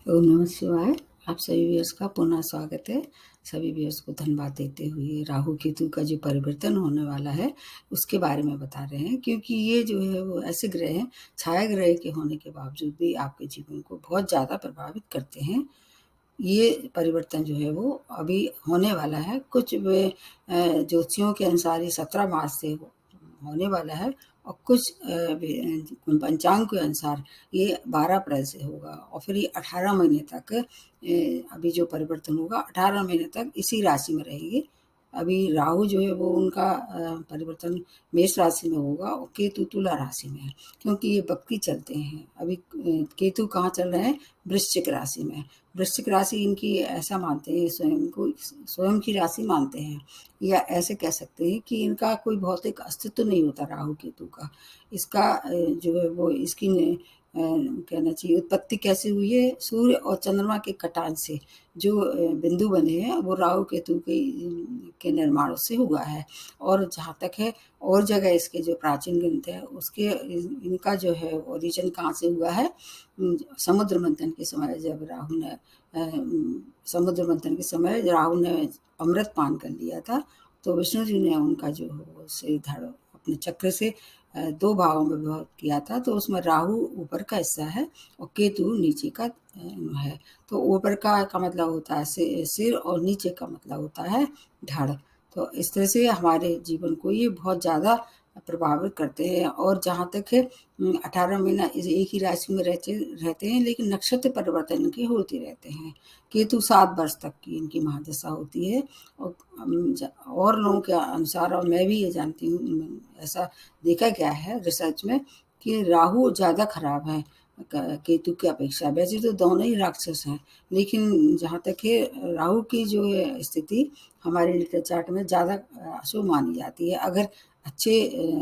ओम नमः शिवाय। आप सभी व्यूअर्स का पुनः स्वागत है। सभी व्यूअर्स को धन्यवाद देते हुए राहु केतु का जो परिवर्तन होने वाला है उसके बारे में बता रहे हैं, क्योंकि ये जो है वो ऐसे ग्रह हैं, छाया ग्रह के होने के बावजूद भी आपके जीवन को बहुत ज़्यादा प्रभावित करते हैं। ये परिवर्तन जो है वो अभी होने वाला है। कुछ ज्योतिषियों के अनुसार ये 17 मार्च से होने वाला है, और कुछ पंचांग के अनुसार ये 12 अप्रैल से होगा, और फिर ये 18 महीने तक अभी जो परिवर्तन होगा 18 महीने तक इसी राशि में रहेंगे। अभी राहु जो है वो उनका परिवर्तन मेष राशि में होगा, और केतु तुला राशि में है, क्योंकि ये वक्री चलते हैं। अभी केतु कहाँ चल रहे हैं? वृश्चिक राशि में। वृश्चिक राशि इनकी ऐसा मानते हैं, स्वयं को स्वयं की राशि मानते हैं, या ऐसे कह सकते हैं कि इनका कोई भौतिक अस्तित्व नहीं होता राहु केतु का। इसका जो है वो इसकी कहना चाहिए उत्पत्ति कैसे हुई है? सूर्य और चंद्रमा के कटान से जो बिंदु बने हैं वो राहु केतु के निर्माण से हुआ है। और जहाँ तक है और जगह इसके जो प्राचीन ग्रंथ है उसके इनका जो है ओरिजिन कहाँ से हुआ है? समुद्र मंथन के समय जब राहु ने समुद्र मंथन के समय राहु ने अमृत पान कर लिया था, तो विष्णु जी ने उनका जो है धड़ अपने चक्र से 2 भागों में विभक्त किया था। तो उसमें राहु ऊपर का हिस्सा है और केतु नीचे का है। तो ऊपर का मतलब होता है सिर, और नीचे का मतलब होता है धड़। तो इस तरह से हमारे जीवन को ये बहुत ज़्यादा प्रभावित करते हैं। और जहाँ तक है 18 महीना एक ही राशि में रहते हैं, लेकिन नक्षत्र परिवर्तन इनके होते रहते हैं। केतु 7 वर्ष तक की इनकी महादशा होती है। और लोगों के अनुसार, और मैं भी ये जानती हूँ, ऐसा देखा गया है रिसर्च में कि राहु ज़्यादा खराब है केतु की अपेक्षा। वैसे तो दोनों ही राक्षस हैं, लेकिन जहाँ तक है राहु की जो है स्थिति हमारे नेटल चार्ट में ज़्यादा अशुभ मानी जाती है। अगर अच्छे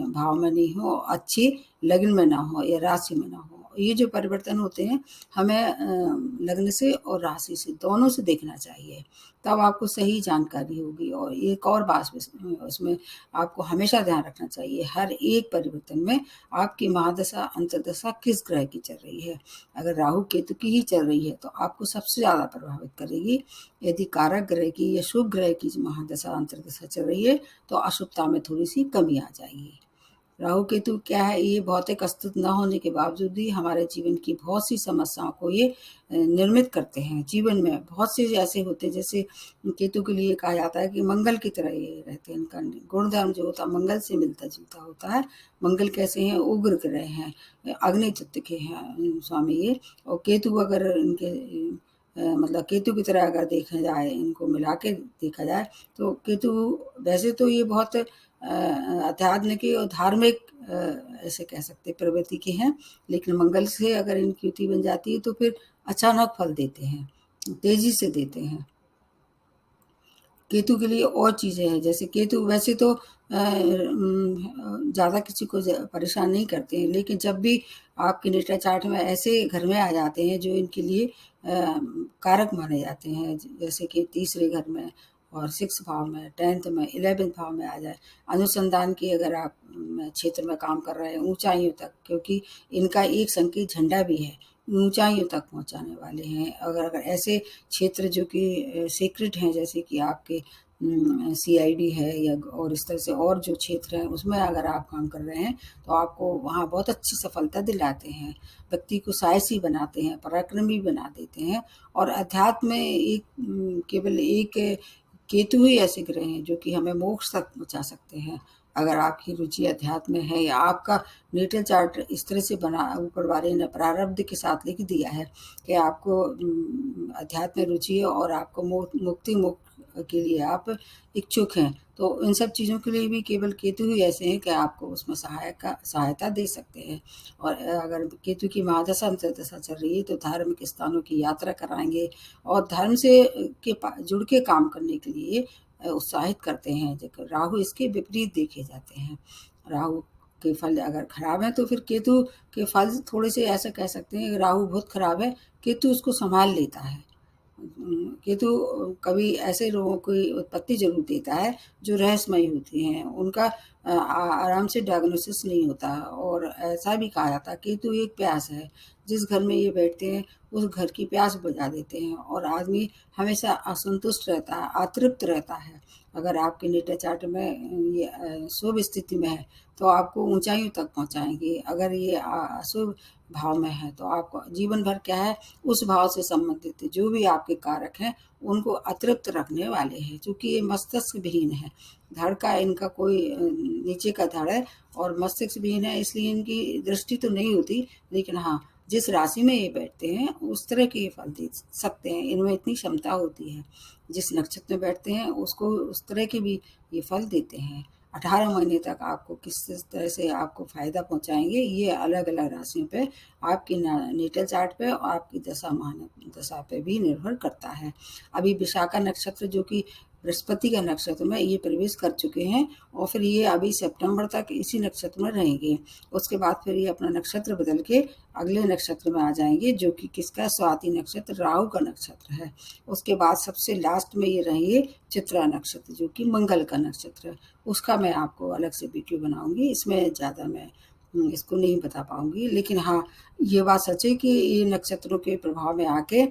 भाव में नहीं हो, अच्छी लग्न में ना हो या राशि में ना हो। ये जो परिवर्तन होते हैं हमें लग्न से और राशि से दोनों से देखना चाहिए, तब आपको सही जानकारी होगी। और एक और बात उसमें आपको हमेशा ध्यान रखना चाहिए, हर एक परिवर्तन में आपकी महादशा अंतर्दशा किस ग्रह की चल रही है। अगर राहु केतु की ही चल रही है तो आपको सबसे ज़्यादा प्रभावित करेगी। यदि कारक ग्रह की या शुभ ग्रह की महादशा अंतर्दशा चल रही है तो अशुभता में थोड़ी सी कमी आ जाएगी। राहु केतु क्या है? ये भौतिक अस्तित्व न होने के बावजूद भी हमारे जीवन की बहुत सी समस्याओं को ये निर्मित करते हैं। जीवन में बहुत से ऐसे होते हैं, जैसे केतु के लिए कहा जाता है कि मंगल की तरह ये रहते हैं। इनका गुणधर्म जो होता है मंगल से मिलता जुलता होता है। मंगल कैसे हैं? उग्र ग्रह हैं, अग्नि तत्व के हैं स्वामी ये। और केतु अगर इनके मतलब केतु की तरह अगर देखा जाए, इनको मिला के देखा जाए, तो केतु वैसे तो ये बहुत आध्यात्मिक और धार्मिक ऐसे कह सकते प्रवृत्ति के हैं, लेकिन मंगल से अगर इनकी युति बन जाती है तो फिर अचानक फल देते हैं, तेजी से देते हैं। केतु के लिए और चीज़ें हैं, जैसे केतु वैसे तो ज़्यादा किसी को परेशान नहीं करते हैं, लेकिन जब भी आपके नेटल चार्ट में ऐसे घर में आ जाते हैं जो इनके लिए कारक माने जाते हैं, जैसे कि तीसरे घर में और 6 भाव में, 10th में, 11th भाव में आ जाए, अनुसंधान की अगर आप क्षेत्र में काम कर रहे हैं ऊंचाइयों तक, क्योंकि इनका एक संकेत झंडा भी है, ऊंचाइयों तक पहुंचाने वाले हैं। अगर ऐसे क्षेत्र जो कि सीक्रेट हैं, जैसे कि आपके CID है या और इस तरह से और जो क्षेत्र हैं उसमें अगर आप काम कर रहे हैं तो आपको वहाँ बहुत अच्छी सफलता दिलाते हैं, व्यक्ति को साहसी बनाते हैं, पराक्रमी बना देते हैं। और अध्यात्म में एक केवल एक केतु ही ऐसे ग्रह हैं जो कि हमें मोक्ष तक पहुँचा सकते हैं। अगर आपकी रुचि अध्यात्म में है या आपका नेटल चार्ट इस तरह से बना, ऊपर वाले ने प्रारब्ध के साथ लिख दिया है कि आपको अध्यात्म में रुचि है और आपको मुक्ति के लिए आप इच्छुक हैं, तो इन सब चीज़ों के लिए भी केवल केतु ही ऐसे हैं कि आपको उसमें सहायता दे सकते हैं। और अगर केतु की महादशा अंतर्दशा चल रही है तो धार्मिक स्थानों की यात्रा कराएंगे और धर्म से जुड़ के काम करने के लिए उत्साहित करते हैं। राहु इसके विपरीत देखे जाते हैं। राहु के फल अगर खराब है तो फिर केतु के फल थोड़े से ऐसा कह सकते हैं, राहु बहुत खराब है, केतु उसको संभाल लेता है। केतु कभी ऐसे लोगों की उत्पत्ति जरूर देता है जो रहस्यमयी होती हैं, उनका आराम से डायग्नोसिस नहीं होता। और ऐसा भी कहा जाता है केतु एक प्यास है, जिस घर में ये बैठते हैं उस घर की प्यास बुझा देते हैं और आदमी हमेशा असंतुष्ट रहता है, अतृप्त रहता है। अगर आपके नेटा चार्ट में ये शुभ स्थिति में है तो आपको ऊंचाइयों तक पहुंचाएंगे। अगर ये अशुभ भाव में है तो आपको जीवन भर क्या है, उस भाव से संबंधित जो भी आपके कारक हैं उनको अतृप्त रखने वाले हैं। चूंकि ये मस्तिष्क विहीन है, धड़ का इनका कोई नीचे का धड़ है और मस्तिष्क विहीन है, इसलिए इनकी दृष्टि तो नहीं होती, लेकिन हाँ जिस राशि में ये बैठते हैं उस तरह के ये फल दे सकते हैं। इनमें इतनी क्षमता होती है, जिस नक्षत्र में बैठते हैं उसको उस तरह के भी ये फल देते हैं। 18 महीने तक आपको किस तरह से आपको फायदा पहुंचाएंगे, ये अलग अलग राशियों पे, आपकी नेटल चार्ट पे और आपकी दशा मान दशा पे भी निर्भर करता है। अभी विशाखा नक्षत्र जो कि बृहस्पति का नक्षत्र में ये प्रवेश कर चुके हैं और फिर ये अभी सितंबर तक इसी नक्षत्र में रहेंगे। उसके बाद फिर ये अपना नक्षत्र बदल के अगले नक्षत्र में आ जाएंगे, जो कि किसका, स्वाति नक्षत्र, राहु का नक्षत्र है। उसके बाद सबसे लास्ट में ये रहेंगे चित्रा नक्षत्र, जो कि मंगल का नक्षत्र है। उसका मैं आपको अलग से वीडियो बनाऊंगी, इसमें ज़्यादा मैं इसको नहीं बता पाऊंगी। लेकिन हाँ, ये बात सच है कि ये नक्षत्रों के प्रभाव में आके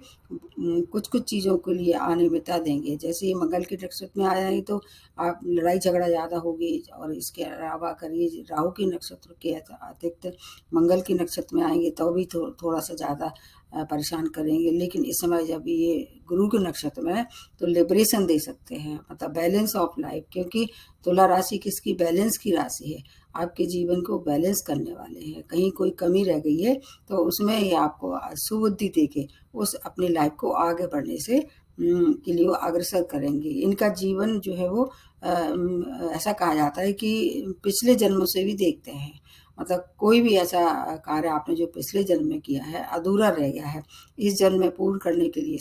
कुछ कुछ चीज़ों के लिए अनियमितता देंगे। जैसे ये मंगल के नक्षत्र में आ जाएंगे तो आप लड़ाई झगड़ा ज़्यादा होगी, और इसके अलावा अगर ये राहु के नक्षत्र के अतिरिक्त मंगल के नक्षत्र में आएंगे तो भी थोड़ा सा ज़्यादा परेशान करेंगे। लेकिन इस समय जब ये गुरु के नक्षत्र में है तो लिबरेशन दे सकते हैं, मतलब बैलेंस ऑफ लाइफ, क्योंकि तुला राशि किसकी, बैलेंस की राशि है। आपके जीवन को बैलेंस करने वाले हैं। कहीं कोई कमी रह गई है तो उसमें ये आपको सुबुद्धि देके उस अपनी लाइफ को आगे बढ़ने से के लिए वो अग्रसर करेंगे। इनका जीवन जो है वो ऐसा कहा जाता है कि पिछले जन्मों से भी देखते हैं, मतलब कोई भी ऐसा कार्य आपने जो पिछले जन्म में किया है अधूरा रह गया है, इस जन्म में पूर्ण करने के लिए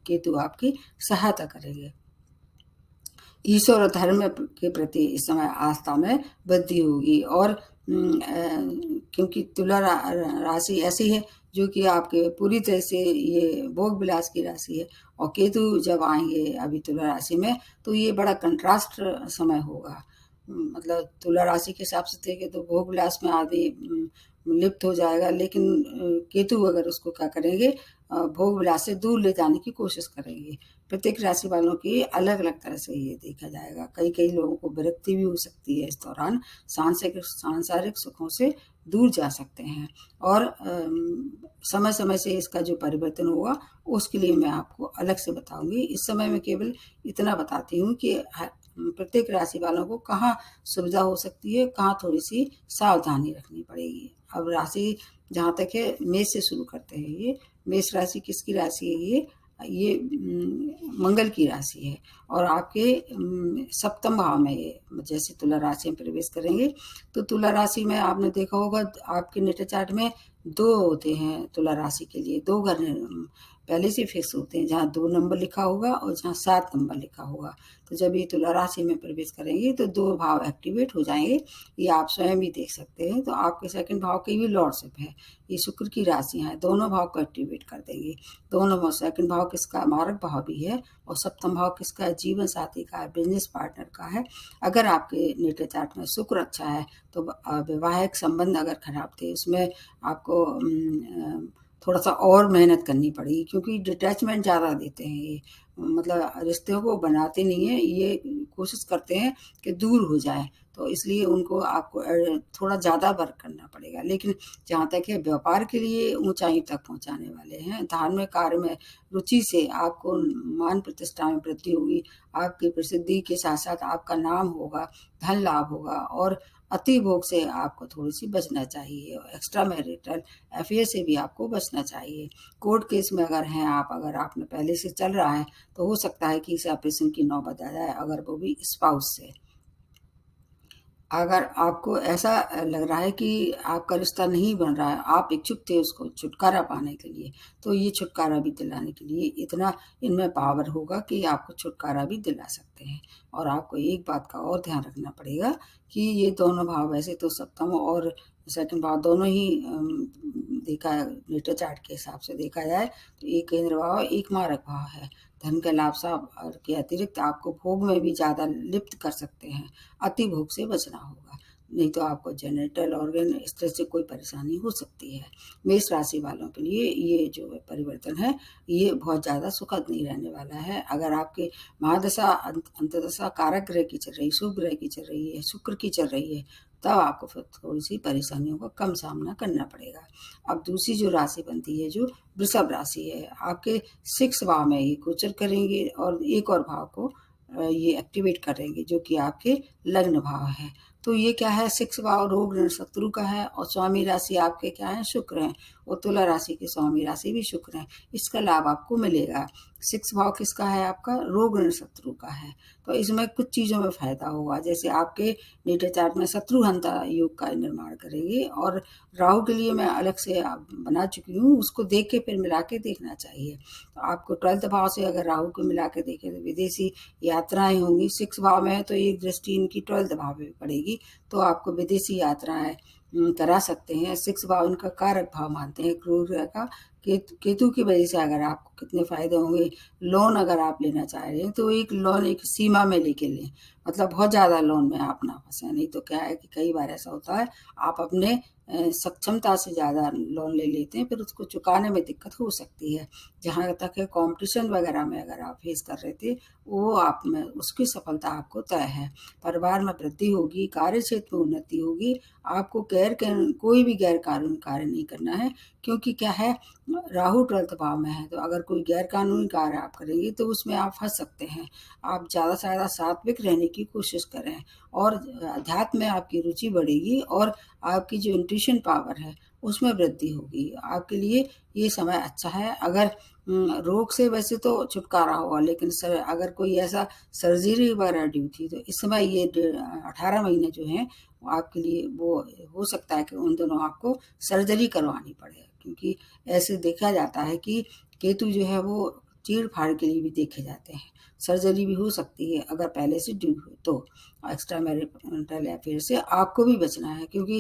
केतु आपकी सहायता करेंगे। ईश्वर और धर्म के प्रति इस समय आस्था में वृद्धि होगी। और क्योंकि तुला राशि ऐसी है जो कि आपके पूरी तरह से ये भोग विलास की राशि है, और केतु जब आएंगे अभी तुला राशि में तो ये बड़ा कंट्रास्ट समय होगा। मतलब तुला राशि के हिसाब से देखें तो भोग विलास में आदमी लिप्त हो जाएगा, लेकिन केतु अगर उसको क्या करेंगे, भोग विलास से दूर ले जाने की कोशिश करेंगे। प्रत्येक राशि वालों की अलग अलग तरह से ये देखा जाएगा। कई कई लोगों को विरक्ति भी हो सकती है इस दौरान, सांसारिक सुखों से दूर जा सकते हैं। और समय समय से इसका जो परिवर्तन होगा उसके लिए मैं आपको अलग से बताऊंगी। इस समय मैं केवल इतना बताती हूँ कि प्रत्येक राशि वालों को कहाँ सुविधा हो सकती है, कहाँ थोड़ी सी सावधानी रखनी पड़ेगी। अब राशि जहाँ तक है मेष से शुरू करते हैं। ये मेष राशि किसकी राशि है, ये मंगल की राशि है और आपके सप्तम भाव में ये जैसे तुला राशि में प्रवेश करेंगे तो तुला राशि में आपने देखा होगा आपके नेटा चार्ट में दो होते हैं। तुला राशि के लिए दो घर पहले से फिक्स होते हैं, जहाँ 2 नंबर लिखा होगा और जहाँ 7 नंबर लिखा होगा। तो जब ये तुला राशि में प्रवेश करेंगे तो 2 भाव एक्टिवेट हो जाएंगे। ये आप स्वयं भी देख सकते हैं। तो आपके सेकंड भाव की भी लॉर्डशिप है, ये शुक्र की राशियाँ हैं, दोनों भाव को एक्टिवेट कर देंगे। दोनों भाव, सेकंड भाव किसका, मारक भाव भी है, और सप्तम भाव किसका है, जीवन साथी का है, बिजनेस पार्टनर का है। अगर आपके नेटा चार्ट में शुक्र अच्छा है तो वैवाहिक संबंध अगर खराब थे उसमें आपको थोड़ा सा और मेहनत करनी पड़ेगी, क्योंकि डिटैचमेंट ज़्यादा देते हैं ये, मतलब रिश्तों को बनाते नहीं है, ये कोशिश करते हैं कि दूर हो जाए। तो इसलिए उनको आपको थोड़ा ज़्यादा वर्क करना पड़ेगा। लेकिन जहाँ तक है व्यापार के लिए ऊंचाई तक पहुँचाने वाले हैं। धार्मिक कार्य में रुचि से आपको मान प्रतिष्ठा में वृद्धि होगी। आपकी प्रसिद्धि के साथ साथ आपका नाम होगा, धन लाभ होगा, और अति भोग से आपको थोड़ी सी बचना चाहिए। एक्स्ट्रा मैरिटल अफेयर से भी आपको बचना चाहिए। कोर्ट केस में अगर हैं आप, अगर आपने पहले से चल रहा है तो हो सकता है कि सेपरेशन की नौबत आ जाए, अगर वो भी स्पाउस से। अगर आपको ऐसा लग रहा है कि आपका रिश्ता नहीं बन रहा है, आप इच्छुक थे उसको छुटकारा पाने के लिए, तो ये छुटकारा भी दिलाने के लिए इतना इनमें पावर होगा कि आपको छुटकारा भी दिला सकते हैं। और आपको एक बात का और ध्यान रखना पड़ेगा कि ये दोनों भाव, वैसे तो सप्तम और सेकंड भाव दोनों ही देखा नेटा चार्ट के हिसाब से देखा जाए तो एक केंद्र भाव, एक मारक भाव है। धन के लाभ साहब के अतिरिक्त आपको भोग में भी ज़्यादा लिप्त कर सकते हैं। अति भोग से बचना होगा। नहीं तो आपको जेनिटल ऑर्गन इस तरह से कोई परेशानी हो सकती है। मेष राशि वालों के लिए ये जो परिवर्तन है ये बहुत ज़्यादा सुखद नहीं रहने वाला है। अगर आपके महादशा अंतदशा कारक ग्रह की चल रही, शुभ ग्रह की चल रही है, शुक्र की चल रही है, तब आपको फिर थोड़ी सी परेशानियों का कम सामना करना पड़ेगा। अब दूसरी जो राशि बनती है जो वृषभ राशि है, आपके 6 भाव में ये गोचर करेंगे और एक और भाव को ये एक्टिवेट करेंगे जो कि आपके लग्न भाव है। तो ये क्या है, 6 भाव रोग ऋण शत्रु का है और स्वामी राशि आपके क्या है, शुक्र हैं, और तुला राशि की स्वामी राशि भी शुक्र है। इसका लाभ आपको मिलेगा। 6 भाव किसका है, आपका रोग ऋण शत्रु का है। तो इसमें कुछ चीज़ों में फायदा होगा, जैसे आपके नेटल चार्ट में शत्रुहंता योग का निर्माण करेंगे। और राहु के लिए मैं अलग से बना चुकी हूँ, उसको देख के फिर मिला के देखना चाहिए। तो आपको 12th भाव से अगर राहु को मिला के देखें तो विदेशी यात्राएं होंगी। 6 भाव में है तो एक दृष्टि इनकी 12th भाव में पड़ेगी, तो आपको विदेशी यात्राएं करा सकते हैं। 6 भाव इनका कारक भाव मानते हैं क्रूर ग्रह का। केतु की वजह से अगर आपको कितने फायदे होंगे, लोन अगर आप लेना चाह रहे हैं तो एक लोन एक सीमा में लेके लें, मतलब बहुत ज़्यादा लोन में आप ना फंसें। नहीं तो क्या है कि कई बार ऐसा होता है आप अपने सक्षमता से ज़्यादा लोन ले लेते हैं, फिर उसको चुकाने में दिक्कत हो सकती है। जहाँ तक है कंपटीशन वगैरह में अगर आप फेस कर रहे थे, वो आप में उसकी सफलता आपको तय है। परिवार में वृद्धि होगी, कार्य क्षेत्र में उन्नति होगी। आपको कोई भी गैर कानूनी कार्य नहीं करना है, क्योंकि क्या है, राहु 12th भाव में है। तो अगर कोई गैर कानूनी कार्य आप करेंगे तो उसमें आप फंस सकते हैं। आप ज़्यादा से ज़्यादा सात्विक रहने की कोशिश करें और अध्यात्म में आपकी रुचि बढ़ेगी और आपकी जो इंट्यूशन पावर है उसमें वृद्धि होगी। आपके लिए ये समय अच्छा है। अगर रोग से वैसे तो छुटकारा होगा, लेकिन अगर कोई ऐसा सर्जरी वगैरह ड्यू थी तो इस समय ये 18 महीने जो हैं वो आपके लिए वो हो सकता है कि उन दोनों आपको सर्जरी करवानी पड़े, क्योंकि ऐसे देखा जाता है कि केतु जो है वो चीड़ फाड़ के लिए भी देखे जाते हैं। सर्जरी भी हो सकती है अगर पहले से ड्यू हो तो। एक्स्ट्रा मैरिटल अफेयर से आपको भी बचना है, क्योंकि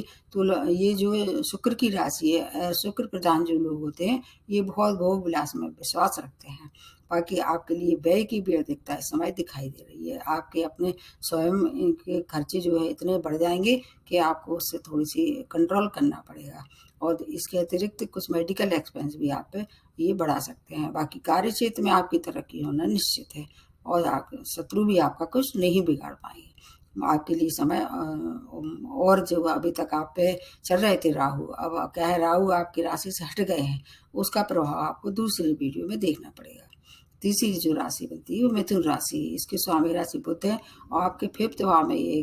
ये जो शुक्र की राशि है, शुक्र प्रधान जो लोग होते हैं ये बहुत भोग विलास में विश्वास रखते हैं। बाकी आपके लिए व्यय की भी अधिकता इस समय दिखाई दे रही है। आपके अपने स्वयं के खर्चे जो है इतने बढ़ जाएंगे कि आपको उससे थोड़ी सी कंट्रोल करना पड़ेगा। और इसके अतिरिक्त कुछ मेडिकल एक्सपेंस भी आप ये बढ़ा सकते हैं। बाकी कार्य क्षेत्र में आपकी तरक्की होना निश्चित है और शत्रु भी आपका कुछ नहीं बिगाड़ पाएंगे। आपके लिए समय और जो अभी तक आप पे चल रहे थे राहु, अब क्या है, राहु आपकी राशि से हट गए हैं, उसका प्रभाव आपको दूसरे वीडियो में देखना पड़ेगा। तीसरी जो राशि बनती है वो मिथुन राशि, इसके स्वामी राशि बुध है और आपके 5th भाव में ये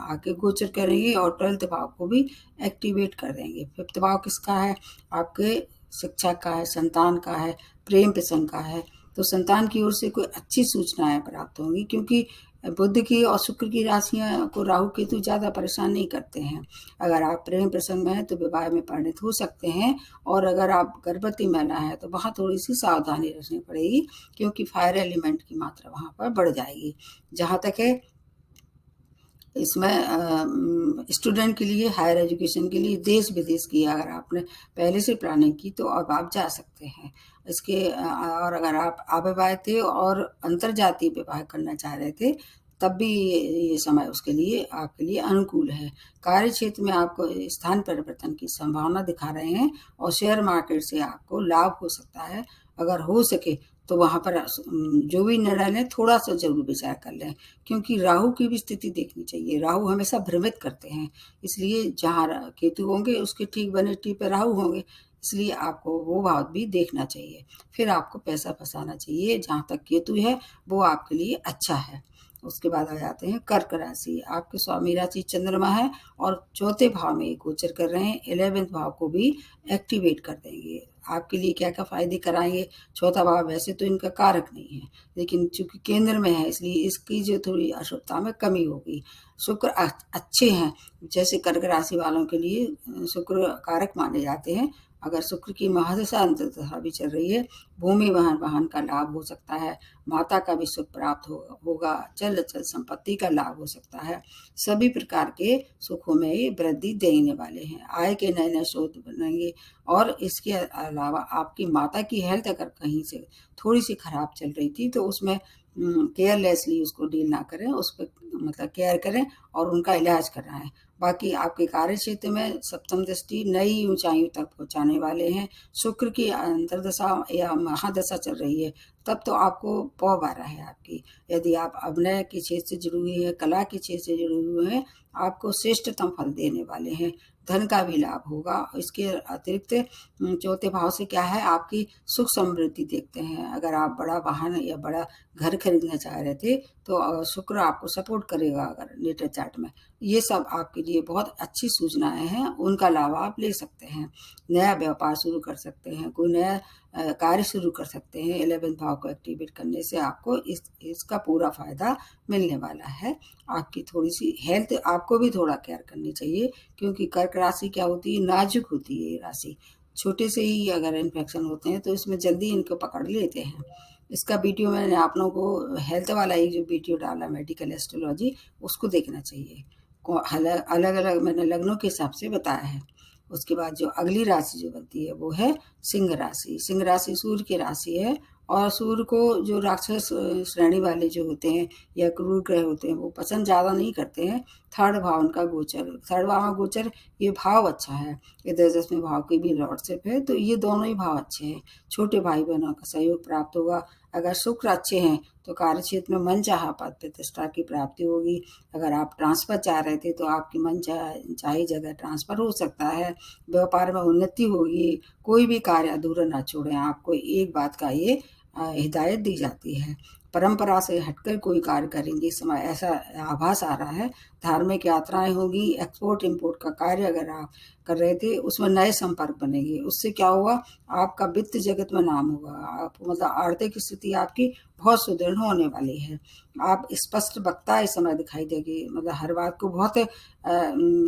आके गोचर करेंगे और 12th भाव को भी एक्टिवेट कर देंगे। 5th भाव किसका है, आपके शिक्षा का है, संतान का है, प्रेम प्रसंग का है। तो संतान की ओर से कोई अच्छी सूचनाएं प्राप्त होंगी, क्योंकि बुध की और शुक्र की राशियां को राहु केतु ज़्यादा परेशान नहीं करते हैं। अगर आप प्रेम प्रसंग में हैं तो विवाह में परिणत हो सकते हैं, और अगर आप गर्भवती महिला है तो वहाँ थोड़ी सी सावधानी रखनी पड़ेगी, क्योंकि फायर एलिमेंट की मात्रा वहाँ पर बढ़ जाएगी। जहाँ तक है इसमें स्टूडेंट के लिए, हायर एजुकेशन के लिए देश विदेश की अगर आपने पहले से प्लानिंग की तो अब आप जा सकते हैं। इसके और अगर आप अविवाहित थे और अंतर्जातीय विवाह करना चाह रहे थे तब भी ये समय उसके लिए आपके लिए अनुकूल है। कार्य क्षेत्र में आपको स्थान परिवर्तन की संभावना दिखा रहे हैं और शेयर मार्केट से आपको लाभ हो सकता है। अगर हो सके तो वहाँ पर जो भी निर्णय लें थोड़ा सा जरूर विचार कर लें, क्योंकि राहु की भी स्थिति देखनी चाहिए। राहु हमेशा भ्रमित करते हैं, इसलिए जहाँ केतु होंगे उसके ठीक बनेटी पे राहु होंगे, इसलिए आपको वो भाव भी देखना चाहिए। फिर आपको पैसा फंसाना चाहिए, जहाँ तक केतु है वो आपके लिए अच्छा है। उसके बाद आ जाते हैं कर्क राशि। आपके स्वामी राशि चंद्रमा है और 4थे भाव में गोचर कर रहे हैं, 11th भाव को भी एक्टिवेट कर देंगे। आपके लिए क्या क्या फायदे कराएंगे। 4था भाव वैसे तो इनका कारक नहीं है, लेकिन चूंकि केंद्र में है इसलिए इसकी जो थोड़ी अशुभता में कमी होगी। शुक्र अच्छे हैं, जैसे कर्क राशि वालों के लिए शुक्र कारक माने जाते हैं। अगर शुक्र की महादशा अंतर्दशा भी चल रही है, भूमि वाहन का लाभ हो सकता है, माता का भी सुख प्राप्त होगा, चल अचल संपत्ति का लाभ हो सकता है। सभी प्रकार के सुखों में ये वृद्धि देने वाले हैं। आय के नए नए स्रोत बनेंगे और इसके अलावा आपकी माता की हेल्थ अगर कहीं से थोड़ी सी खराब चल रही थी तो उसमें केयरलेसली उसको डील ना करें, उस पर मतलब केयर करें और उनका इलाज कराएं। बाकी आपके कार्य क्षेत्र में सप्तम दृष्टि नई ऊंचाइयों तक पहुंचाने वाले हैं। शुक्र की अंतर्दशा या महादशा चल रही है, तब तो आपको पौ बारह है आपकी। यदि आप अभिनय के क्षेत्र से जुड़ी हुई है, कला के क्षेत्र से जुड़े हुए हैं, आपको श्रेष्ठतम फल देने वाले हैं। धन का भी लाभ होगा। इसके अतिरिक्त चौथे भाव से क्या है, आपकी सुख समृद्धि देखते हैं। अगर आप बड़ा वाहन या बड़ा घर खरीदना चाह रहे थे तो शुक्र आपको सपोर्ट करेगा। अगर नेटर चार्ट में ये सब आपके लिए बहुत अच्छी सूचनाएं हैं, उनका लाभ आप ले सकते हैं। नया व्यापार शुरू कर सकते हैं, कोई नया कार्य शुरू कर सकते हैं। 11वें भाव को एक्टिवेट करने से आपको इसका पूरा फायदा मिलने वाला है। आपकी थोड़ी सी हेल्थ आपको भी थोड़ा केयर करनी चाहिए, क्योंकि कर्क राशि क्या होती है, नाजुक होती है ये राशि। छोटे से ही अगर इन्फेक्शन होते हैं तो इसमें जल्दी इनको पकड़ लेते हैं। इसका वीडियो मैंने आप लोगों को हेल्थ वाला ही जो वीडियो डाला मेडिकल एस्ट्रोलॉजी, उसको देखना चाहिए। अलग अलग मैंने लग्नों के हिसाब से बताया है। उसके बाद जो अगली राशि जो बनती है वो है सिंह राशि। सिंह राशि सूर्य की राशि है, और सूर्य को जो राक्षस श्रेणी वाले जो होते हैं या क्रूर ग्रह होते हैं वो पसंद ज़्यादा नहीं करते हैं। थर्ड भाव उनका गोचर, थर्ड भाव में गोचर, ये भाव अच्छा है। ये 10वें भाव की भी लॉर्डशिप है, तो ये दोनों ही भाव अच्छे हैं। छोटे भाई बहनों का सहयोग प्राप्त होगा। अगर शुक्र अच्छे हैं तो कार्य क्षेत्र में मन चाहा पद प्रतिष्ठा की प्राप्ति होगी। अगर आप ट्रांसफर चाह रहे थे तो आपकी मन चाही जगह ट्रांसफर हो सकता है। व्यापार में उन्नति होगी। कोई भी कार्य अधूरा ना छोड़ें। आपको एक बात का ये हिदायत दी जाती है, परंपरा से हटकर कोई कार्य करेंगे इस समय, ऐसा आभास आ रहा है। धार्मिक यात्राएं होगी। एक्सपोर्ट इंपोर्ट का कार्य अगर आप कर रहे थे उसमें नए संपर्क बनेंगे। उससे क्या होगा, आपका वित्त जगत में नाम होगा। आप मतलब आर्थिक स्थिति आपकी बहुत सुदृढ़ होने वाली है। आप स्पष्ट वक्ता इस समय दिखाई देगी, मतलब हर बात को बहुत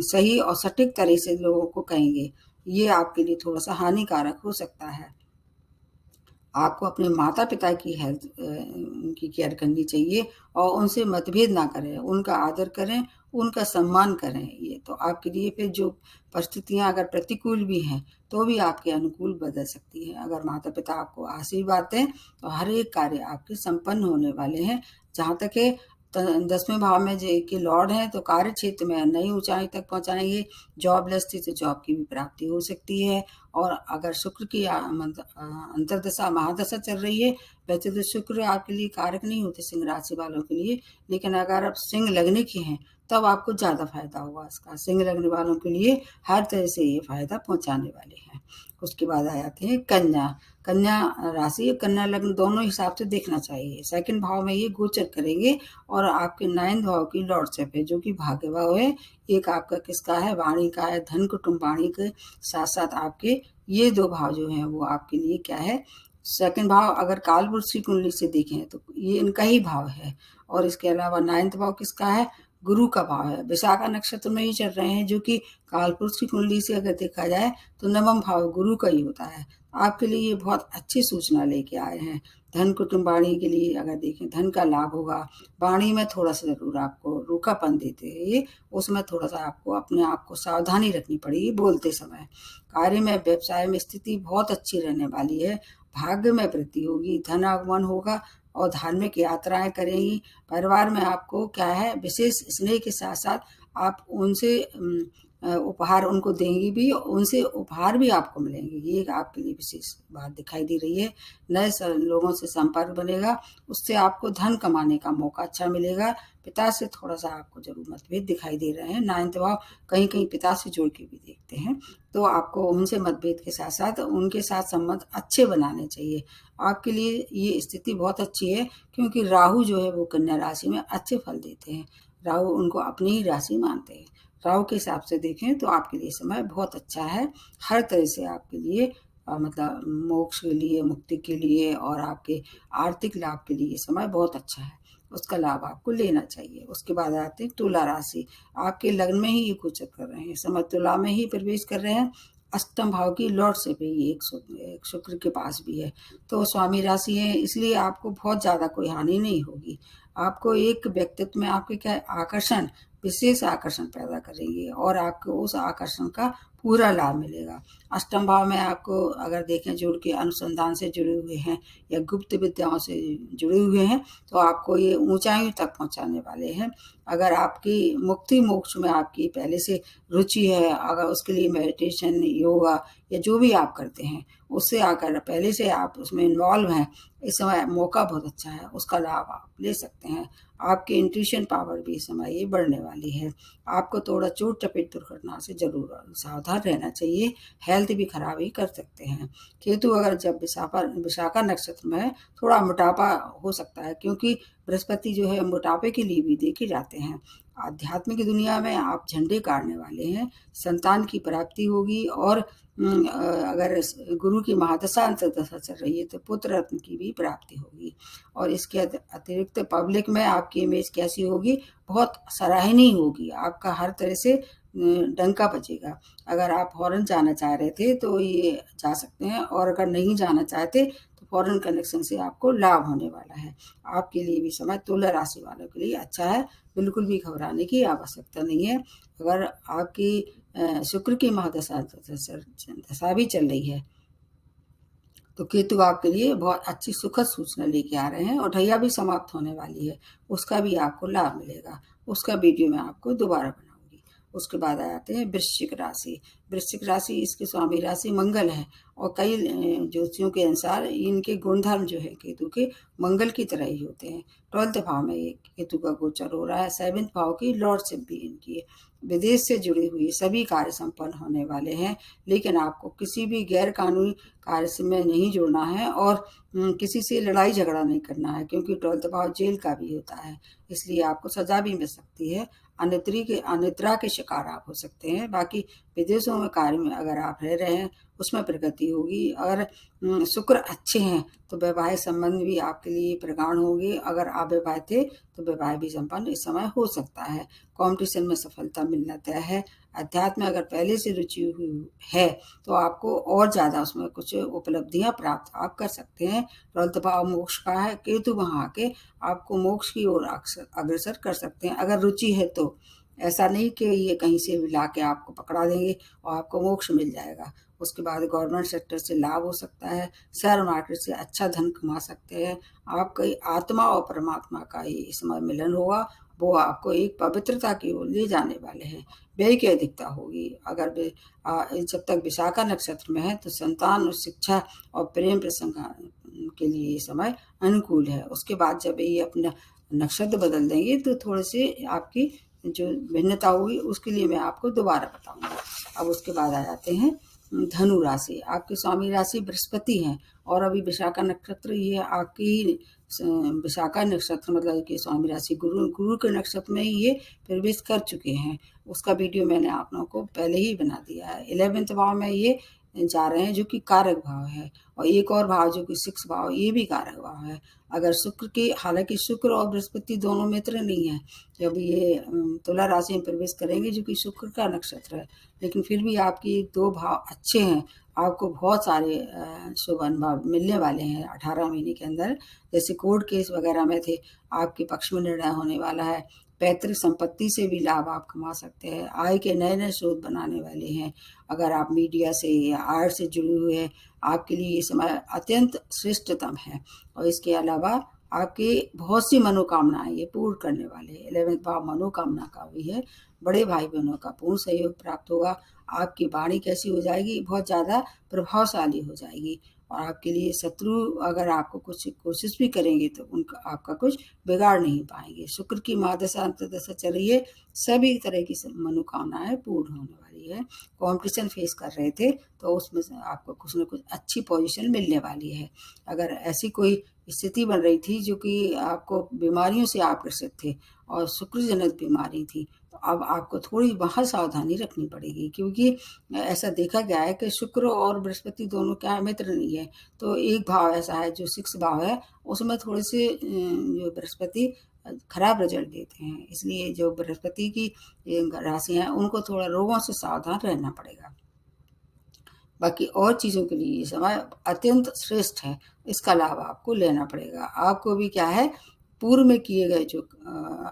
सही और सटीक तरह से लोगों को कहेंगे। ये आपके लिए थोड़ा सा हानिकारक हो सकता है। आपको अपने माता पिता की हेल्थ उनकी केयर करनी चाहिए और उनसे मतभेद ना करें, उनका आदर करें, उनका सम्मान करें। ये तो आपके लिए फिर जो परिस्थितियां अगर प्रतिकूल भी हैं तो भी आपके अनुकूल बदल सकती हैं। अगर माता पिता आपको आशीर्वाद दें तो हर एक कार्य आपके संपन्न होने वाले हैं। जहाँ तक है 10वें भाव में जो के लॉर्ड हैं तो कार्य क्षेत्र में नई ऊंचाई तक पहुंचाएंगे। जॉबलेस थी तो जॉब की भी प्राप्ति हो सकती है। और अगर शुक्र की अंतर्दशा महादशा चल रही है, वैसे तो शुक्र आपके लिए कारक नहीं होते सिंह राशि वालों के लिए, लेकिन अगर आप सिंह लगने के हैं तब आपको ज़्यादा फायदा होगा इसका। सिंह लगने वालों के लिए हर तरह से ये फायदा पहुंचाने वाले हैं। उसके बाद आ जाते हैं कन्या। कन्या राशि और कन्या लग्न दोनों हिसाब से देखना चाहिए। सेकंड भाव में ये गोचर करेंगे और आपके 9वें भाव की लॉर्डशिप है जो कि भाग्य भाव है। एक आपका किसका है, वाणी का है। धन कुटुंब वाणी के साथ साथ आपके ये दो भाव जो हैं वो आपके लिए क्या है, सेकंड भाव अगर कालपुरुष की कुंडली से देखें तो ये इनका ही भाव है। और इसके अलावा 9वां भाव किसका है, गुरु का भाव है। विशाखा नक्षत्र में ही चल रहे हैं जो कि कालपुरुष की कुंडली से अगर देखा जाए तो 9वां भाव गुरु का ही होता है। आपके लिए ये बहुत अच्छी सूचना लेके आए हैं। धन कुटुंब वाणी के लिए अगर देखें धन का लाभ होगा। वाणी में थोड़ा सा जरूर आपको रूखापन देते हैं ये, उसमें थोड़ा सा आपको अपने आप को सावधानी रखनी पड़ेगी बोलते समय। कार्य में व्यवसाय में स्थिति बहुत अच्छी रहने वाली है। भाग्य में वृद्धि होगी, धन आगमन होगा और धार्मिक यात्राएं करेंगी। परिवार में आपको क्या है, विशेष स्नेह के साथ साथ आप उनसे उपहार उनको देंगी भी, उनसे उपहार भी आपको मिलेंगे। ये एक आपके लिए विशेष बात दिखाई दे रही है। नए लोगों से संपर्क बनेगा, उससे आपको धन कमाने का मौका अच्छा मिलेगा। पिता से थोड़ा सा आपको जरूर मतभेद दिखाई दे रहे हैं। 9वां भाव कहीं कहीं पिता से जोड़ के भी देखते हैं, तो आपको उनसे मतभेद के साथ साथ उनके साथ संबंध अच्छे बनाने चाहिए। आपके लिए ये स्थिति बहुत अच्छी है, क्योंकि राहु जो है वो कन्या राशि में अच्छे फल देते हैं। राहु उनको अपनी ही राशि मानते हैं। राहु के हिसाब से देखें तो आपके लिए समय बहुत अच्छा है। हर तरह से आपके लिए मतलब मोक्ष के लिए, मुक्ति के लिए और आपके आर्थिक लाभ के लिए ये समय बहुत अच्छा है। उसका लाभ आपको लेना चाहिए। उसके बाद आते हैं तुला राशि। आपके लग्न में ही ये गोचर कर रहे हैं, इस समय तुला में ही प्रवेश कर रहे हैं। अष्टम भाव की लॉर्ड से भी ये एक शुक्र के पास भी है, तो स्वामी राशि है, इसलिए आपको बहुत ज़्यादा कोई हानि नहीं होगी। आपको एक व्यक्तित्व में आपके क्या आकर्षण, विशेष आकर्षण पैदा करेंगे और आपको उस आकर्षण का पूरा लाभ मिलेगा। अष्टम भाव में आपको अगर देखें जुड़ के अनुसंधान से जुड़े हुए हैं या गुप्त विद्याओं से जुड़े हुए हैं तो आपको ये ऊंचाइयों तक पहुंचाने वाले हैं। अगर आपकी मुक्ति मोक्ष में आपकी पहले से रुचि है, अगर उसके लिए मेडिटेशन, योगा या जो भी आप करते हैं उससे आकर पहले से आप उसमें इन्वॉल्व हैं, इस समय मौका बहुत अच्छा है, उसका लाभ आप ले सकते हैं। आपकी इंट्यूशन पावर भी इस समय ये बढ़ने वाली है। आपको थोड़ा चोट चपेट दुर्घटना से जरूर सावधान रहना चाहिए, हेल्थ भी खराब ही कर सकते हैं। केतु अगर जब विशाखा नक्षत्र में है थोड़ा मोटापा हो सकता है, क्योंकि बृहस्पति जो है मोटापे के लिए भी देखे जाते हैं। आध्यात्मिक दुनिया में आप झंडे गाड़ने वाले हैं, संतान की प्राप्ति होगी और अगर गुरु की महादशा अंतर्दशा चल रही है तो पुत्र रत्न की भी प्राप्ति होगी। और इसके अतिरिक्त पब्लिक में आपकी इमेज कैसी होगी, बहुत सराहनीय होगी, आपका हर तरह से डंका बजेगा। अगर आप फॉरेन जाना चाह रहे थे तो ये जा सकते हैं, और अगर नहीं जाना चाहते तो फॉरेन कनेक्शन से आपको लाभ होने वाला है। आपके लिए भी समय तुला राशि वालों के लिए अच्छा है, बिल्कुल भी घबराने की आवश्यकता नहीं है। अगर आपकी शुक्र की महादशा दशा भी चल रही है तो केतु आपके लिए बहुत अच्छी सुखद सूचना लेके आ रहे हैं, और ढैया भी समाप्त होने वाली है, उसका भी आपको लाभ मिलेगा। उसका वीडियो मैं आपको दोबारा बनाऊंगी। उसके बाद आ जाते हैं वृश्चिक राशि। वृश्चिक राशि, इसके स्वामी राशि मंगल है, और कई ज्योतिषियों के अनुसार इनके गुणधर्म जो है केतु के मंगल की तरह ही होते हैं। 12th भाव में ये केतु का गोचर हो रहा है। 7th भाव की लॉर्डशिप भी इनकी है। विदेश से जुड़े हुए सभी कार्य संपन्न होने वाले हैं, लेकिन आपको किसी भी गैर कानूनी कार्य से में नहीं जुड़ना है, और किसी से लड़ाई झगड़ा नहीं करना है, क्योंकि 12th भाव जेल का भी होता है, इसलिए आपको सजा भी मिल सकती है। अनिद्रा के शिकार आप हो सकते हैं। बाकी विदेशों में कार्य में अगर आप रह रहे हैं उसमें प्रगति होगी। अगर शुक्र अच्छे हैं तो वैवाहिक संबंध भी आपके लिए प्रगाढ़ होंगे। अगर अविवाहित थे तो विवाह भी संपन्न इस समय हो सकता है। कंपटीशन में सफलता मिलना तय है। अध्यात्म में अगर पहले से रुचि हुई है तो आपको और ज़्यादा उसमें कुछ उपलब्धियां प्राप्त आप कर सकते हैं। 12th भाव मोक्ष का है, केतु वहाँ आके आपको मोक्ष की ओर अग्रसर कर सकते हैं अगर रुचि है तो। ऐसा नहीं कि ये कहीं से भी ला के आपको पकड़ा देंगे और आपको मोक्ष मिल जाएगा। उसके बाद गवर्नमेंट सेक्टर से लाभ हो सकता है, शेयर मार्केट से अच्छा धन कमा सकते हैं। आपकी आत्मा और परमात्मा का ही इस समय मिलन होगा, वो आपको एक पवित्रता की ओर ले जाने वाले हैं। व्यय की अधिकता होगी। अगर जब तक विशाखा नक्षत्र में है तो संतान और शिक्षा और प्रेम प्रसंग के लिए ये समय अनुकूल है। उसके बाद जब ये अपना नक्षत्र बदल देंगे तो थोड़े से आपकी जो भिन्नता होगी उसके लिए मैं आपको दोबारा बताऊंगा। अब उसके बाद आ जाते हैं धनु राशि। आपकी स्वामी राशि बृहस्पति हैं, और अभी विशाखा नक्षत्र ये आपकी विशाखा नक्षत्र मतलब कि स्वामी राशि गुरु के नक्षत्र में ही ये प्रवेश कर चुके हैं। उसका वीडियो मैंने आप लोगों को पहले ही बना दिया है। 11th भाव में ये जा रहे हैं जो कि कारक भाव है, और एक और भाव जो कि 6th भाव ये भी कारक भाव है। अगर शुक्र के, हालांकि शुक्र और बृहस्पति दोनों मित्र नहीं है, जब ये तुला राशि में प्रवेश करेंगे जो कि शुक्र का नक्षत्र है, लेकिन फिर भी आपकी 2 भाव अच्छे हैं। आपको बहुत सारे शुभ अनुभव मिलने वाले हैं 18 महीने के अंदर। जैसे कोर्ट केस वगैरह में थे, आपके पक्ष में निर्णय होने वाला है। पैतृक संपत्ति से भी लाभ आप कमा सकते हैं। आय के नए नए स्रोत बनाने वाले हैं। अगर आप मीडिया से या आर्ट से जुड़े हुए हैं, आपके लिए ये समय अत्यंत श्रेष्ठतम है। और इसके अलावा आपकी बहुत सी मनोकामनाएं ये पूर्ण करने वाले हैं। 11th भाव मनोकामना का भी है। बड़े भाई बहनों का पूर्ण सहयोग प्राप्त होगा। आपकी वाणी कैसी हो जाएगी, बहुत ज़्यादा प्रभावशाली हो जाएगी, और आपके लिए शत्रु अगर आपको कुछ कोशिश भी करेंगे तो उनका आपका कुछ बिगाड़ नहीं पाएंगे। शुक्र की महादशा अंतर्दशा चल रही है, सभी तरह की मनोकामनाएं पूर्ण होने वाली है। कंपटीशन फेस कर रहे थे तो उसमें से आपको कुछ न कुछ अच्छी पोजीशन मिलने वाली है। अगर ऐसी कोई स्थिति बन रही थी जो कि आपको बीमारियों से आप ग्रसित थे और शुक्रजनक बीमारी थी, तो अब आपको थोड़ी वहाँ सावधानी रखनी पड़ेगी, क्योंकि ऐसा देखा गया है कि शुक्र और बृहस्पति दोनों क्या मित्र नहीं है। तो एक भाव ऐसा है जो 6th भाव है, उसमें थोड़े से जो बृहस्पति खराब रिजल्ट देते हैं, इसलिए जो बृहस्पति की राशि हैं उनको थोड़ा रोगों से सावधान रहना पड़ेगा। बाकी और चीज़ों के लिए ये समय अत्यंत श्रेष्ठ है, इसका लाभ आपको लेना पड़ेगा। आपको भी क्या है पूर्व में किए गए जो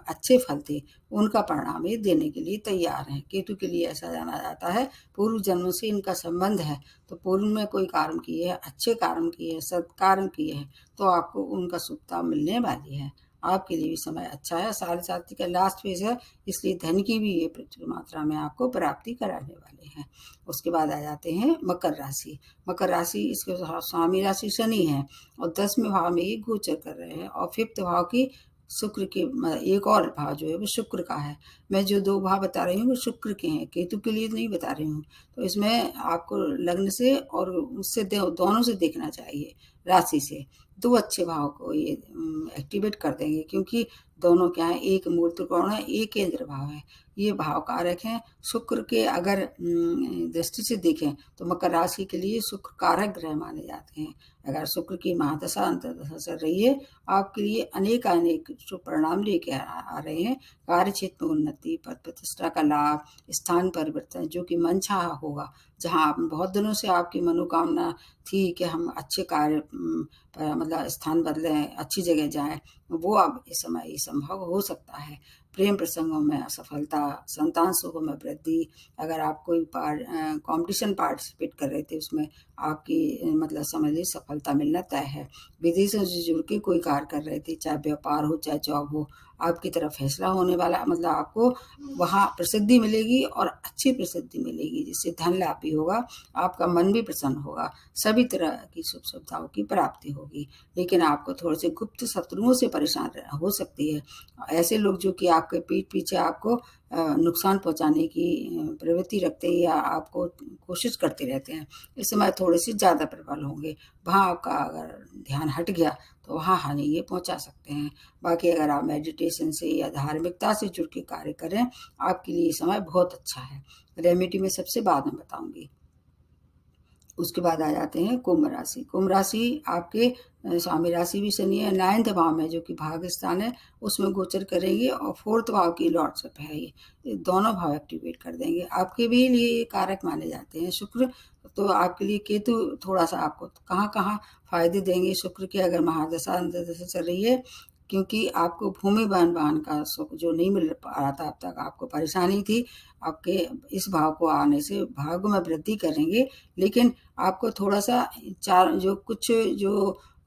अच्छे फल थे उनका परिणाम ये देने के लिए तैयार हैं। केतु के लिए ऐसा जाना जाता है, पूर्व जन्मों से इनका संबंध है, तो पूर्व में कोई कर्म किए हैं, अच्छे कर्म किए हैं, सत्कर्म किए हैं, तो आपको उनका शुभता मिलने वाली है। आपके लिए भी समय अच्छा है, साढ़े साथी का लास्ट फेज है, इसलिए धन की भी ये प्रचुर मात्रा में आपको प्राप्ति कराने वाले हैं। उसके बाद आ जाते हैं मकर राशि। मकर राशि इसके स्वामी राशि शनि है और 10वें भाव में ये गोचर कर रहे हैं और 5th भाव की शुक्र के एक और भाव जो है वो शुक्र का है। मैं जो 2 भाव बता रही हूँ वो शुक्र के हैं, केतु के लिए नहीं बता रही हूँ। तो इसमें आपको लग्न से और उससे दोनों से देखना चाहिए, राशि से। 2 अच्छे भाव को ये एक्टिवेट कर देंगे, क्योंकि दोनों क्या है, एक मूल त्रिकोण है, एक केंद्र भाव है। ये भाव कारक हैं। शुक्र के अगर दृष्टि से देखें तो मकर राशि के लिए शुक्र कारक ग्रह माने जाते हैं। अगर शुक्र की महादशा अंतर्दशा चल रही है, आपके लिए अनेक शुभ परिणाम लेके आ रहे हैं। कार्य क्षेत्र में उन्नति, पद प्रतिष्ठा का लाभ, स्थान परिवर्तन जो कि मनचाहा होगा, जहाँ आप बहुत दिनों से आपकी मनोकामना थी कि हम अच्छे कार्य मतलब स्थान बदलें, अच्छी जगह जाएं, वो अब इस समय ये संभव हो सकता है। प्रेम प्रसंगों में सफलता, संतान सुखों में वृद्धि, अगर आप कोई कॉम्पिटिशन पार्टिसिपेट कर रहे थे उसमें आपकी मतलब समझ लीजिए सफलता मिलना तय है। विदेशों से जुड़ के कोई कार्य कर रहे थे, चाहे व्यापार हो चाहे जॉब हो, आपकी तरफ फैसला होने वाला, मतलब आपको वहाँ प्रसिद्धि मिलेगी और अच्छी प्रसिद्धि मिलेगी, जिससे धन लाभ भी होगा, आपका मन भी प्रसन्न होगा, सभी तरह की सुख सुविधाओं की प्राप्ति होगी। लेकिन आपको थोड़े से गुप्त शत्रुओं से परेशान हो सकती है। ऐसे लोग जो कि आपके पीठ पीछे आपको नुकसान पहुंचाने की प्रवृत्ति रखते हैं या आपको कोशिश करते रहते हैं, इस समय थोड़े से ज़्यादा प्रबल होंगे। वहाँ आपका अगर ध्यान हट गया तो वहाँ हानि ये पहुंचा सकते हैं। बाकी अगर आप मेडिटेशन से या धार्मिकता से जुड़ के कार्य करें, आपके लिए ये समय बहुत अच्छा है। रेमेडी में सबसे बाद में बताऊंगी। उसके बाद आ जाते हैं कुंभ राशि। कुंभ राशि आपके स्वामी राशि भी शनि है, 9th भाव में जो कि भाग्य स्थान है उसमें गोचर करेंगे और 4th भाव की लॉर्डशिप है, ये दोनों भाव एक्टिवेट कर देंगे। आपके भी लिए कारक माने जाते हैं शुक्र, तो आपके लिए केतु थोड़ा सा आपको कहाँ कहाँ फायदे देंगे शुक्र के, अगर महादशा अंतर्दशा चल रही है, क्योंकि आपको भूमि वाहन का सुख जो नहीं मिल पा रहा था अब तक, आपको परेशानी थी, आपके इस भाव को आने से भाग्य में वृद्धि करेंगे। लेकिन आपको थोड़ा सा जो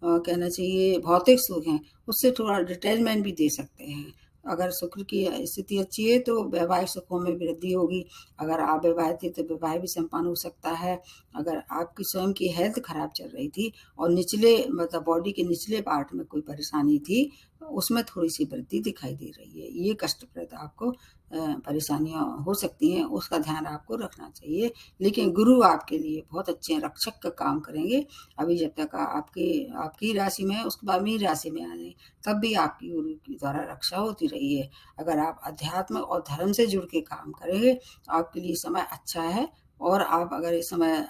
कहना चाहिए भौतिक सुख हैं उससे थोड़ा डिटैचमेंट भी दे सकते हैं। अगर शुक्र की स्थिति अच्छी है तो वैवाहिक सुखों में वृद्धि होगी, अगर आप विवाहित थे तो विवाह भी संपन्न हो सकता है। अगर आपकी स्वयं की हेल्थ खराब चल रही थी और निचले मतलब बॉडी के निचले पार्ट में कोई परेशानी थी, उसमें थोड़ी सी वृद्धि दिखाई दे रही है। ये कष्टप्रद आपको परेशानियां हो सकती हैं, उसका ध्यान आपको रखना चाहिए। लेकिन गुरु आपके लिए बहुत अच्छे रक्षक का काम करेंगे। अभी जब तक आपकी राशि में है, उसके बाद मेरी राशि में आ जाए, तब भी आपकी गुरु के द्वारा रक्षा होती रही है। अगर आप अध्यात्म और धर्म से जुड़ के काम करेंगे तो आपके लिए समय अच्छा है। और आप अगर इस समय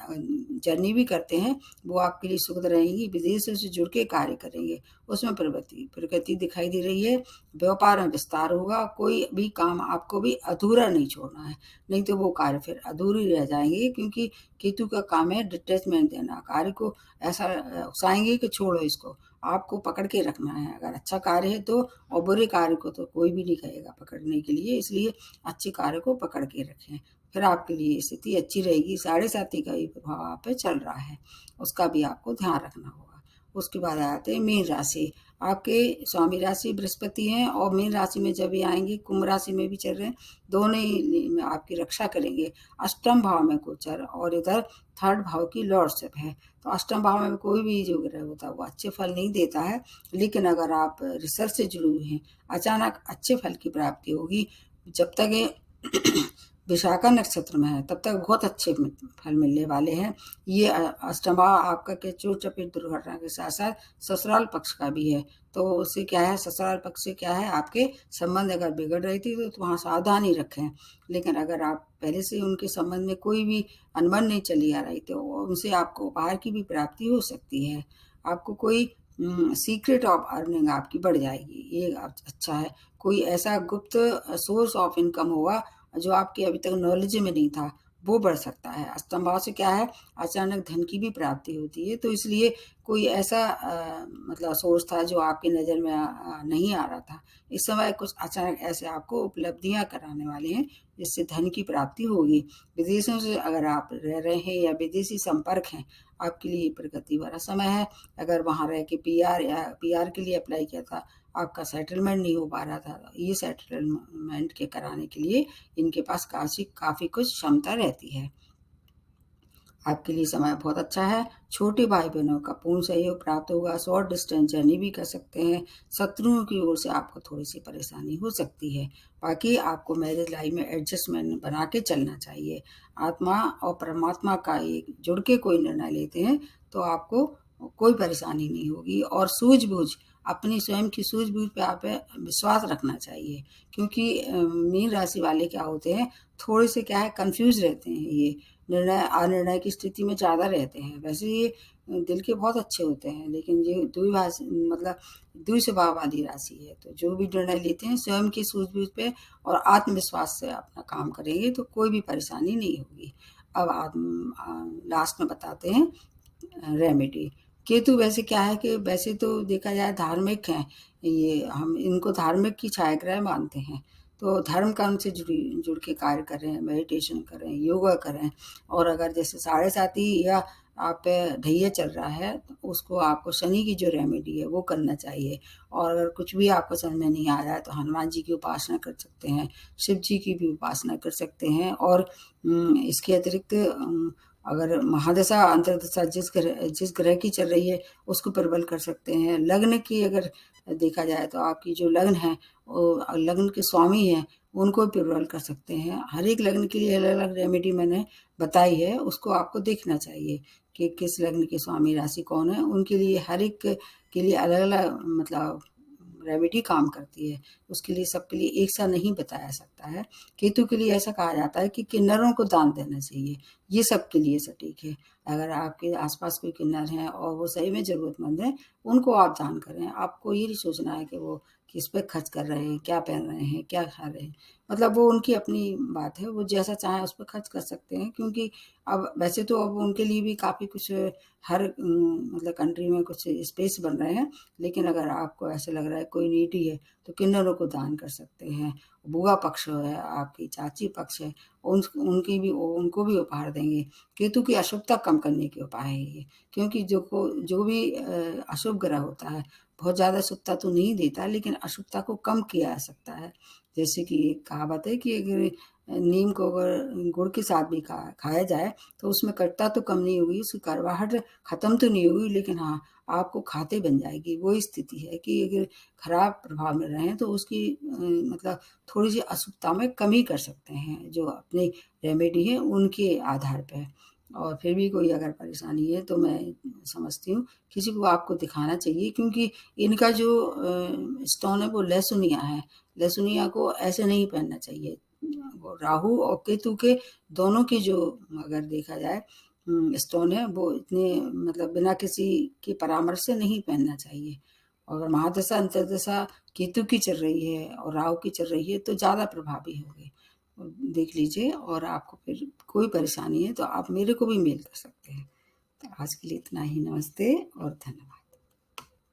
जर्नी भी करते हैं, वो आपके लिए सुखद रहेंगी। विदेशों से जुड़ के कार्य करेंगे, उसमें प्रगति दिखाई दे रही है। व्यापार में विस्तार होगा, कोई भी काम आपको भी अधूरा नहीं छोड़ना है, नहीं तो वो कार्य फिर अधूरी रह जाएंगे, क्योंकि केतु का काम है डिटैचमेंट देना, कार्य को ऐसा उकसाएंगे कि छोड़ो इसको, आपको पकड़ के रखना है। अगर अच्छा कार्य है तो, और बुरे कार्य को तो कोई भी नहीं कहेगा पकड़ने के लिए, इसलिए अच्छे कार्य को पकड़ के रखें, फिर आपके लिए स्थिति अच्छी रहेगी। 7.5 का ही प्रभाव आप पे चल रहा है, उसका भी आपको ध्यान रखना होगा। उसके बाद आते हैं मीन राशि। आपके स्वामी राशि बृहस्पति हैं और मीन राशि में जब ये आएंगे, कुंभ राशि में भी चल रहे हैं, दोनों ही में आपकी रक्षा करेंगे। अष्टम भाव में गोचर और इधर 3rd भाव की लॉर्डशिप है, तो अष्टम भाव में कोई भी जो ग्रह होता है वो अच्छे फल नहीं देता है। लेकिन अगर आप रिसर्च से जुड़े हुए हैं, अचानक अच्छे फल की प्राप्ति होगी। जब तक ये विशाखा नक्षत्र में है तब तक बहुत अच्छे फल मिलने वाले हैं। ये अष्टम भाव आपका के चोट चपेट दुर्घटना के साथ साथ ससुराल पक्ष का भी है, तो उससे क्या है, ससुराल पक्ष से क्या है, आपके संबंध अगर बिगड़ रही थी तो वहाँ सावधानी रखें। लेकिन अगर आप पहले से उनके संबंध में कोई भी अनबन नहीं चली आ रही तो उनसे आपको उपहार की भी प्राप्ति हो सकती है। आपको कोई सीक्रेट ऑफ अर्निंग आपकी बढ़ जाएगी, ये अच्छा है। कोई ऐसा गुप्त सोर्स ऑफ इनकम होगा जो आपके अभी तक नॉलेज में नहीं था, वो बढ़ सकता है। अष्टम से क्या है, अचानक धन की भी प्राप्ति होती है, तो इसलिए कोई ऐसा मतलब सोर्स था जो आपकी नज़र में नहीं आ रहा था। इस समय कुछ अचानक ऐसे आपको उपलब्धियां कराने वाले हैं जिससे धन की प्राप्ति होगी। विदेशों से अगर आप रह रहे हैं या विदेशी संपर्क हैं, आपके लिए प्रगति भरा समय है। अगर वहाँ रह के पीआर के लिए अप्लाई किया था, आपका सेटलमेंट नहीं हो पा रहा था, ये सेटलमेंट के कराने के लिए इनके पास काफ़ी कुछ क्षमता रहती है। आपके लिए समय बहुत अच्छा है। छोटे भाई बहनों का पूर्ण सहयोग प्राप्त होगा। शॉर्ट डिस्टेंस जर्नी भी कर सकते हैं। शत्रुओं की ओर से आपको थोड़ी सी परेशानी हो सकती है। बाकी आपको मैरिज लाइफ में एडजस्टमेंट बना के चलना चाहिए। आत्मा और परमात्मा का एक जुड़ के कोई निर्णय लेते हैं तो आपको कोई परेशानी नहीं होगी। और सूझबूझ, अपनी स्वयं की सूझबूझ पे आप विश्वास रखना चाहिए, क्योंकि मीन राशि वाले क्या होते हैं, थोड़े से क्या है, कंफ्यूज रहते हैं। ये अनिर्णय की स्थिति में ज़्यादा रहते हैं। वैसे ये दिल के बहुत अच्छे होते हैं, लेकिन ये मतलब द्वि स्वभाव वाली राशि है। तो जो भी निर्णय लेते हैं स्वयं की सूझबूझ पे और आत्मविश्वास से अपना काम करेंगे तो कोई भी परेशानी नहीं होगी। अब लास्ट में बताते हैं रेमेडी। केतु वैसे क्या है कि वैसे तो देखा जाए धार्मिक हैं, ये हम इनको धार्मिक की छायाग्रह मानते हैं। तो धर्म कर्म से जुड़ के कार्य करें, मेडिटेशन करें, योगा करें। और अगर जैसे साढ़े साथी या आप पे ढैया चल रहा है तो उसको आपको शनि की जो रेमेडी है वो करना चाहिए। और अगर कुछ भी आपको समझ में नहीं आ रहा है तो हनुमान जी की उपासना कर सकते हैं, शिव जी की भी उपासना कर सकते हैं। और इसके अतिरिक्त अगर महादशा अंतर्दशा जिस ग्रह की चल रही है उसको प्रबल कर सकते हैं। लग्न की अगर देखा जाए तो आपकी जो लग्न है वो लग्न के स्वामी हैं, उनको प्रबल कर सकते हैं। हर एक लग्न के लिए अलग अलग रेमेडी मैंने बताई है, उसको आपको देखना चाहिए कि किस लग्न के स्वामी राशि कौन है। उनके लिए हर एक के लिए अलग अलग मतलब रेमेडी काम करती है। उसके लिए सबके लिए एक सा नहीं बताया सकता है। केतु के लिए ऐसा कहा जाता है कि किन्नरों को दान देना चाहिए, ये सबके लिए सटीक है। अगर आपके आसपास कोई किन्नर हैं और वो सही में ज़रूरतमंद हैं, उनको आप दान करें। आपको ये नहीं सोचना है कि वो किस पे खर्च कर रहे हैं, क्या पहन रहे हैं, क्या खा रहे हैं। मतलब वो उनकी अपनी बात है, वो जैसा चाहें उस पे खर्च कर सकते हैं। क्योंकि अब वैसे तो अब उनके लिए भी काफ़ी कुछ हर मतलब कंट्री में कुछ स्पेस बन रहे हैं। लेकिन अगर आपको ऐसे लग रहा है कोई नीडी है तो किन्नरों को दान कर सकते हैं। बुआ पक्ष है, आपकी चाची पक्ष है, उनको भी उपहार देंगे। केतु की अशुभता कम करने के उपाय है ये। क्योंकि जो भी अशुभ ग्रह होता है बहुत ज़्यादा शुभता तो नहीं देता, लेकिन अशुभता को कम किया जा सकता है। जैसे कि एक कहावत है कि अगर नीम को अगर गुड़ के साथ भी खाया जाए तो उसमें कटुता तो कम नहीं होगी, उसकी कड़वाहट खत्म तो नहीं होगी, लेकिन हाँ आपको खाते बन जाएगी। वो स्थिति है कि अगर खराब प्रभाव में रहें तो उसकी मतलब थोड़ी सी अशुभता में कमी कर सकते हैं, जो अपनी रेमेडी है उनके आधार पे। और फिर भी कोई अगर परेशानी है तो मैं समझती हूँ किसी को आपको दिखाना चाहिए, क्योंकि इनका जो स्टोन है वो लहसुनिया है। लहसुनिया को ऐसे नहीं पहनना चाहिए। वो राहु और केतु के दोनों की जो अगर देखा जाए स्टोन है वो इतने मतलब बिना किसी के परामर्श से नहीं पहनना चाहिए। और अगर महादशा अंतर्दशा केतु की चल रही है और राहु की चल रही है तो ज़्यादा प्रभावी होगी। देख लीजिए, और आपको फिर कोई परेशानी है तो आप मेरे को भी मेल कर सकते हैं। तो आज के लिए इतना ही। नमस्ते और धन्यवाद।